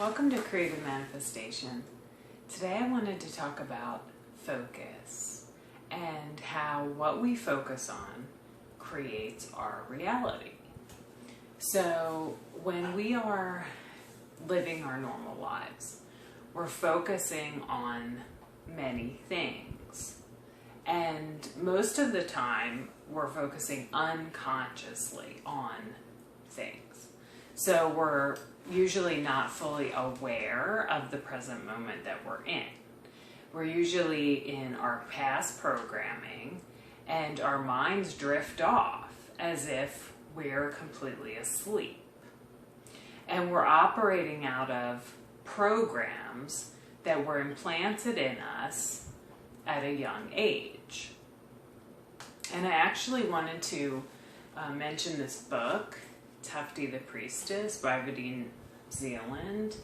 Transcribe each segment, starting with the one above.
Welcome to Creative Manifestation. Today I wanted to talk about focus and how what we focus on creates our reality. So when we are living our normal lives, we're focusing on many things. And most of the time we're focusing unconsciously on things. So we're usually not fully aware of the present moment that we're in. We're usually in our past programming and our minds drift off as if we're completely asleep. And we're operating out of programs that were implanted in us at a young age. And I actually wanted to mention this book, Tufti the Priestess by Vadim Zeland.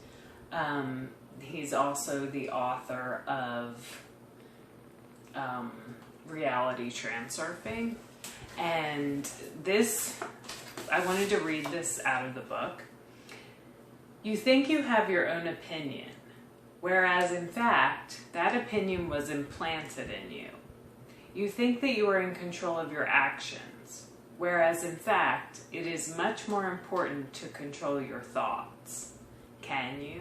He's also the author of Reality Transurfing. And this, I wanted to read this out of the book. You think you have your own opinion, whereas in fact, that opinion was implanted in you. You think that you are in control of your actions, whereas in fact, it is much more important to control your thoughts. Can you?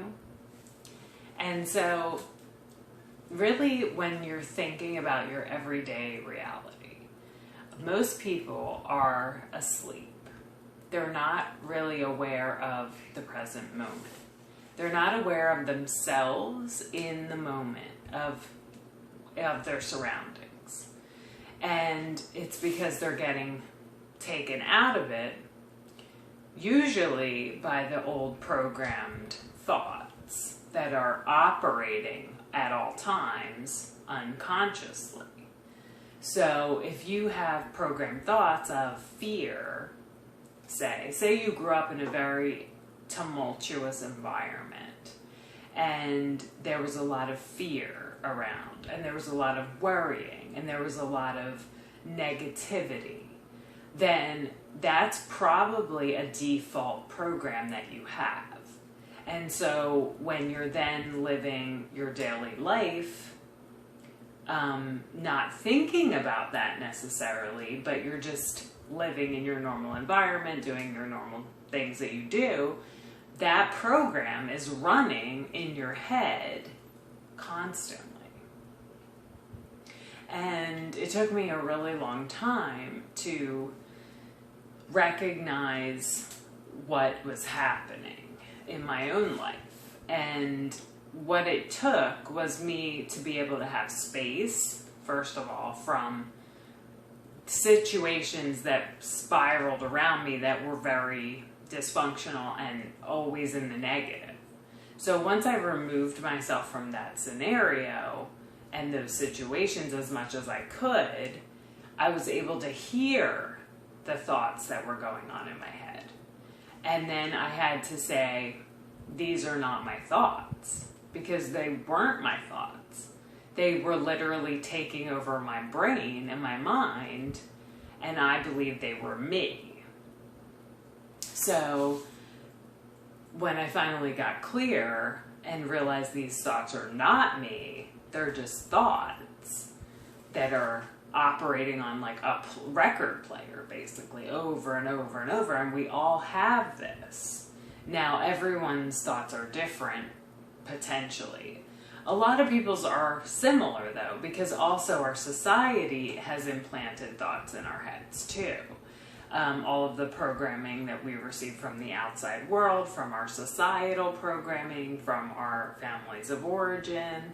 And so, really, when you're thinking about your everyday reality, most people are asleep. They're not really aware of the present moment. They're not aware of themselves in the moment of their surroundings. And it's because they're getting taken out of it, usually by the old programmed thoughts that are operating at all times unconsciously. So if you have programmed thoughts of fear, say you grew up in a very tumultuous environment and there was a lot of fear around and there was a lot of worrying and there was a lot of negativity, then that's probably a default program that you have. And so when you're then living your daily life, not thinking about that necessarily, but you're just living in your normal environment, doing your normal things that you do, that program is running in your head constantly. And it took me a really long time to recognize what was happening in my own life. And what it took was me to be able to have space, first of all, from situations that spiraled around me that were very dysfunctional and always in the negative. So once I removed myself from that scenario and those situations as much as I could, I was able to hear the thoughts that were going on in my head. And then I had to say, these are not my thoughts, because they weren't my thoughts. They were literally taking over my brain and my mind, and I believed they were me. So when I finally got clear and realized these thoughts are not me, they're just thoughts that are operating on like a record player, basically, over and over and over, and we all have this. Now, everyone's thoughts are different, potentially. A lot of people's are similar, though, because also our society has implanted thoughts in our heads, too. All of the programming that we receive from the outside world, from our societal programming, from our families of origin.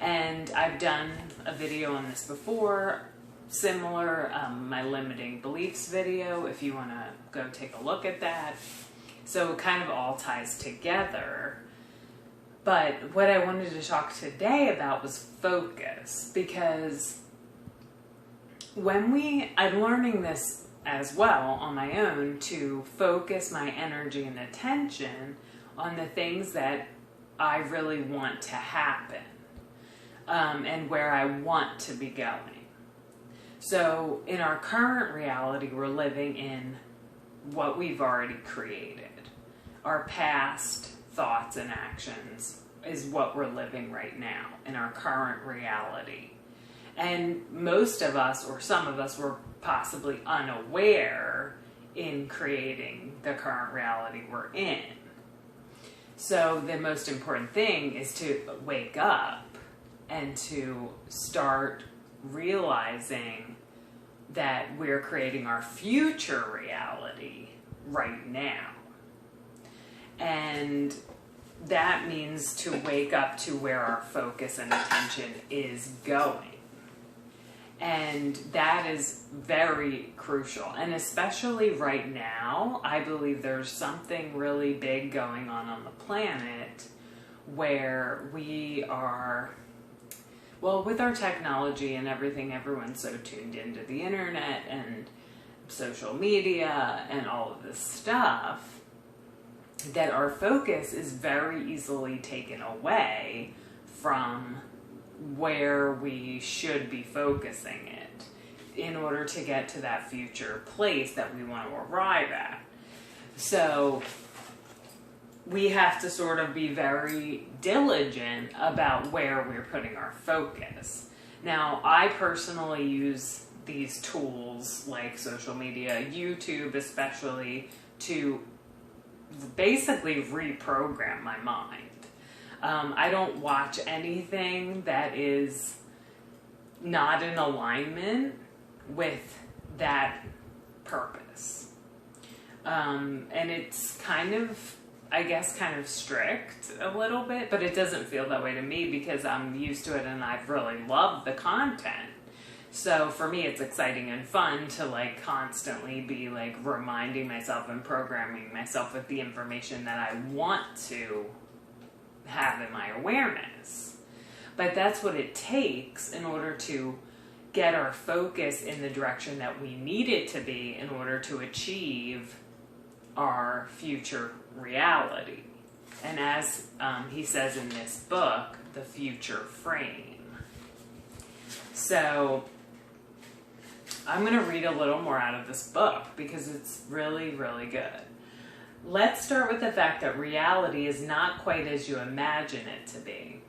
And I've done a video on this before, similar, my limiting beliefs video, if you want to go take a look at that. So it kind of all ties together. But what I wanted to talk today about was focus, because I'm learning this as well on my own, to focus my energy and attention on the things that I really want to happen. And where I want to be going. So in our current reality, we're living in what we've already created. Our past thoughts and actions is what we're living right now in our current reality. And most of us, or some of us, were possibly unaware in creating the current reality we're in. So the most important thing is to wake up and to start realizing that we're creating our future reality right now. And that means to wake up to where our focus and attention is going. And that is very crucial. And especially right now, I believe there's something really big going on the planet where we are, well, with our technology and everything, everyone's so tuned into the internet and social media and all of this stuff that our focus is very easily taken away from where we should be focusing it in order to get to that future place that we want to arrive at. So we have to sort of be very diligent about where we're putting our focus. Now, I personally use these tools like social media, YouTube especially, to basically reprogram my mind. I don't watch anything that is not in alignment with that purpose. And it's kind of, I guess, kind of strict a little bit, but it doesn't feel that way to me because I'm used to it and I've really loved the content. So for me, it's exciting and fun to like constantly be like reminding myself and programming myself with the information that I want to have in my awareness. But that's what it takes in order to get our focus in the direction that we need it to be in order to achieve our future reality. And as he says in this book, the future frame. So I'm going to read a little more out of this book because it's really, really good. Let's start with the fact that reality is not quite as you imagine it to be.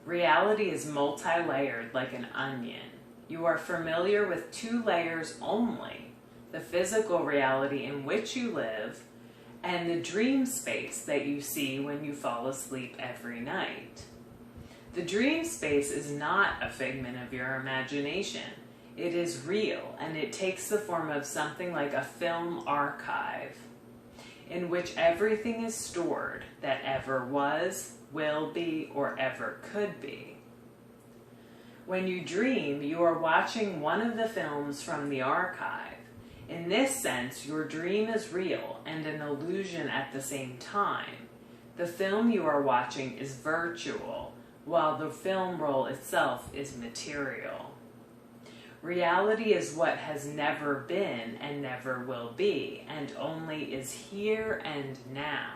Reality is multi-layered like an onion. You are familiar with 2 layers only, the physical reality in which you live and the dream space that you see when you fall asleep every night. The dream space is not a figment of your imagination. It is real, and it takes the form of something like a film archive in which everything is stored that ever was, will be, or ever could be. When you dream, you are watching one of the films from the archive. In this sense, your dream is real and an illusion at the same time. The film you are watching is virtual, while the film roll itself is material. Reality is what has never been and never will be, and only is here and now.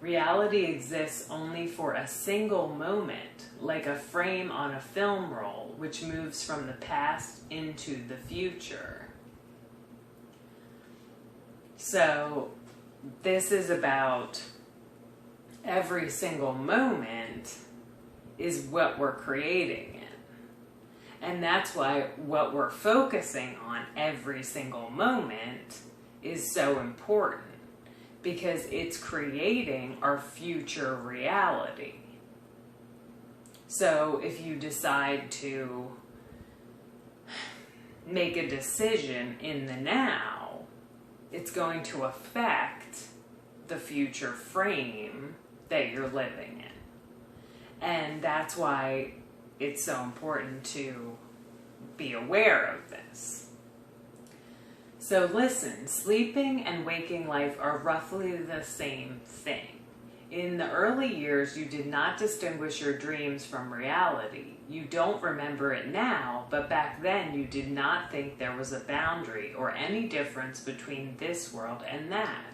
Reality exists only for a single moment, like a frame on a film roll, which moves from the past into the future. So, this is about every single moment is what we're creating. And that's why what we're focusing on every single moment is so important, because it's creating our future reality. So if you decide to make a decision in the now, it's going to affect the future frame that you're living in. And that's why it's so important to be aware of this. So listen, sleeping and waking life are roughly the same thing. In the early years, you did not distinguish your dreams from reality. You don't remember it now, but back then you did not think there was a boundary or any difference between this world and that.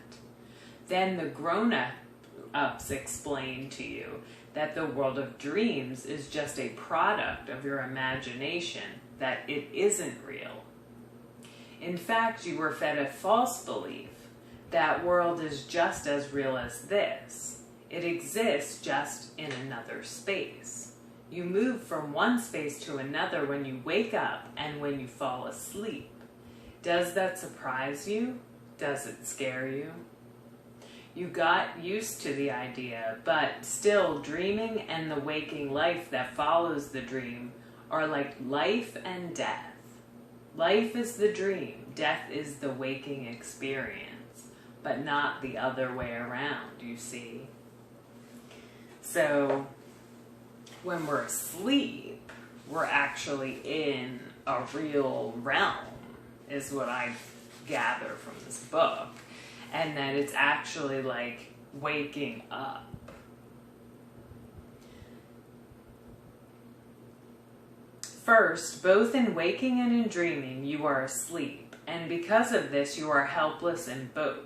Then the grown-ups explained to you that the world of dreams is just a product of your imagination, that it isn't real. In fact, you were fed a false belief that world is just as real as this. It exists just in another space. You move from one space to another when you wake up and when you fall asleep. Does that surprise you? Does it scare you? You got used to the idea, but still dreaming and the waking life that follows the dream are like life and death. Life is the dream, death is the waking experience, but not the other way around, you see. So when we're asleep, we're actually in a real realm, is what I gather from this book. And that it's actually like waking up. First, both in waking and in dreaming, you are asleep. And because of this, you are helpless in both.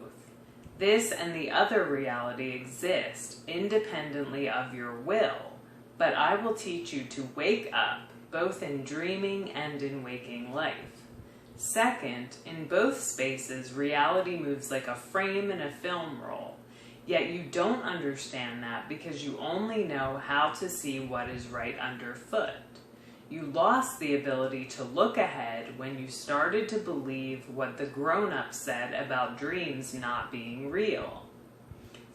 This and the other reality exist independently of your will. But I will teach you to wake up, both in dreaming and in waking life. Second, in both spaces, reality moves like a frame in a film roll. Yet you don't understand that because you only know how to see what is right underfoot. You lost the ability to look ahead when you started to believe what the grown-ups said about dreams not being real.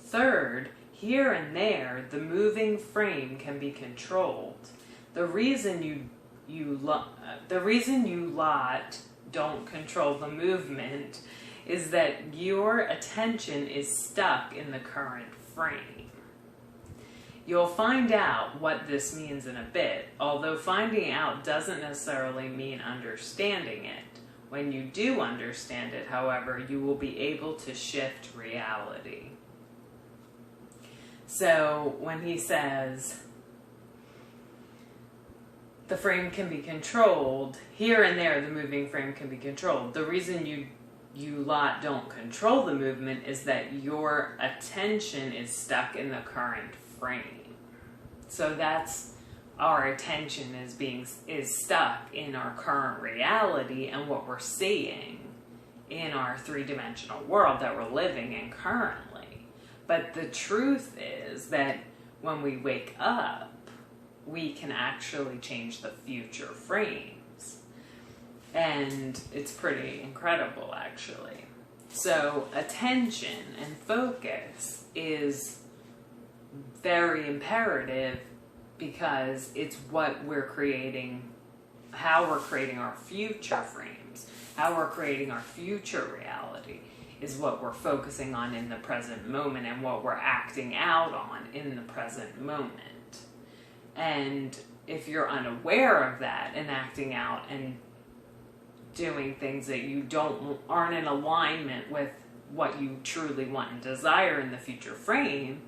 Third, here and there, the moving frame can be controlled. The reason you lot don't control the movement is that your attention is stuck in the current frame. You'll find out what this means in a bit, although finding out doesn't necessarily mean understanding it. When you do understand it, however, you will be able to shift reality. So when he says, the frame can be controlled, here and there the moving frame can be controlled. The reason you lot don't control the movement is that your attention is stuck in the current frame. So that's our attention is stuck in our current reality and what we're seeing in our three-dimensional world that we're living in currently. But the truth is that when we wake up, we can actually change the future frames. And it's pretty incredible, actually. So attention and focus is very imperative because it's what we're creating, how we're creating our future frames, how we're creating our future reality is what we're focusing on in the present moment and what we're acting out on in the present moment. And if you're unaware of that and acting out and doing things that you aren't in alignment with what you truly want and desire in the future frame,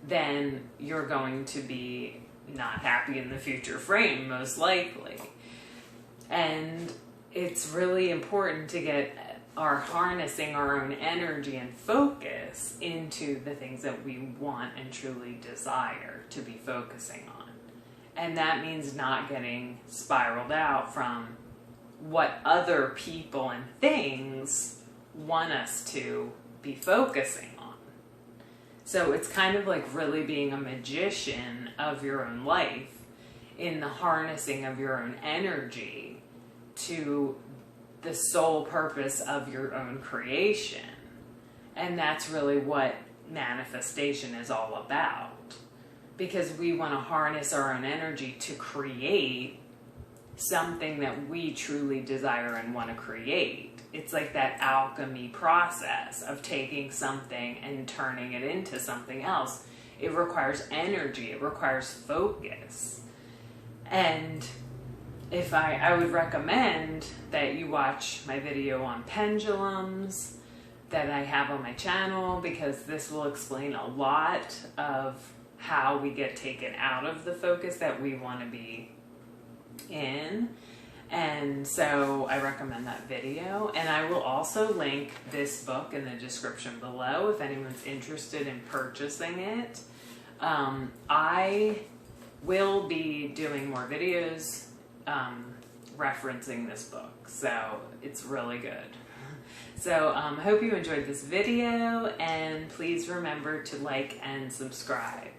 then you're going to be not happy in the future frame, most likely. And it's really important to get harnessing our own energy and focus into the things that we want and truly desire to be focusing on. And that means not getting spiraled out from what other people and things want us to be focusing on. So it's kind of like really being a magician of your own life in the harnessing of your own energy to the sole purpose of your own creation. And that's really what manifestation is all about. Because we want to harness our own energy to create something that we truly desire and want to create. It's like that alchemy process of taking something and turning it into something else. It requires energy. It requires focus. And if I would recommend that you watch my video on pendulums that I have on my channel, because this will explain a lot of how we get taken out of the focus that we want to be in. And so I recommend that video. And I will also link this book in the description below if anyone's interested in purchasing it. I will be doing more videos referencing this book, so it's really good. So I hope you enjoyed this video, and please remember to like and subscribe.